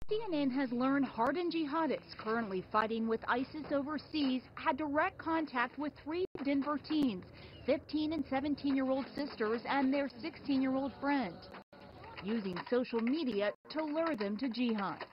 CNN has learned hardened jihadists currently fighting with ISIS overseas had direct contact with 3 Denver teens, 15 and 17-year-old sisters and their 16-year-old friend, using social media to lure them to jihad.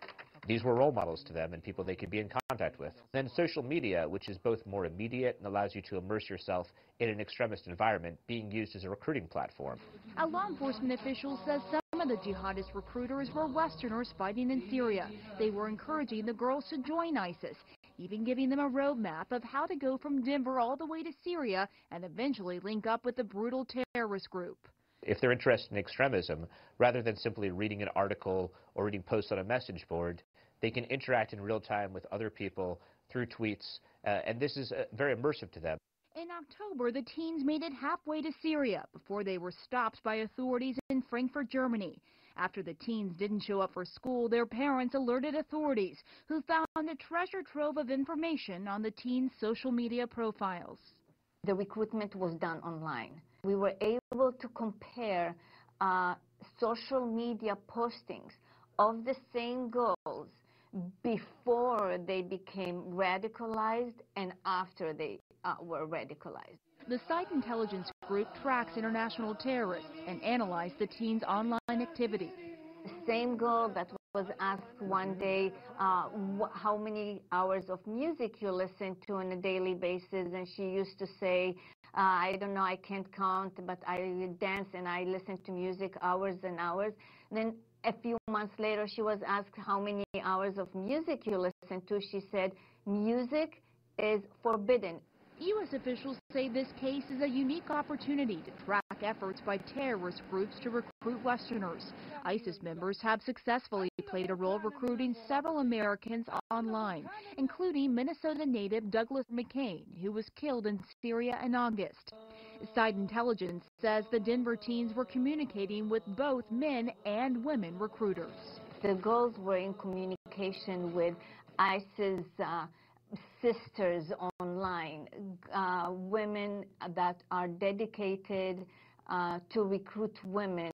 These were role models to them and people they could be in contact with. Then social media, which is both more immediate and allows you to immerse yourself in an extremist environment, being used as a recruiting platform. A law enforcement official says some of the jihadist recruiters were Westerners fighting in Syria. They were encouraging the girls to join ISIS, even giving them a roadmap of how to go from Denver all the way to Syria and eventually link up with the brutal terrorist group. If they're interested in extremism, rather than simply reading an article or reading posts on a message board, they can interact in real time with other people through tweets, and this is very immersive to them. In October, the teens made it halfway to Syria before they were stopped by authorities in Frankfurt, Germany. After the teens didn't show up for school, their parents alerted authorities, who found a treasure trove of information on the teens' social media profiles. The recruitment was done online. We were able to compare social media postings of the same girls before they became radicalized and after they were radicalized. The site intelligence group tracks international terrorists and analyzed the teens' online activity. The same girl that was asked one day how many hours of music you listen to on a daily basis, and she used to say, I don't know, I can't count, but I dance and I listen to music hours and hours. Then a few months later, she was asked how many hours of music you listen to. She said, music is forbidden. U.S. officials say this case is a unique opportunity to track efforts by terrorist groups to recruit Westerners. ISIS members have successfully played a role recruiting several Americans online, including Minnesota native Douglas McCain, who was killed in Syria in August. Site intelligence says the Denver teens were communicating with both men and women recruiters. The girls were in communication with ISIS sisters online, women that are dedicated to recruit women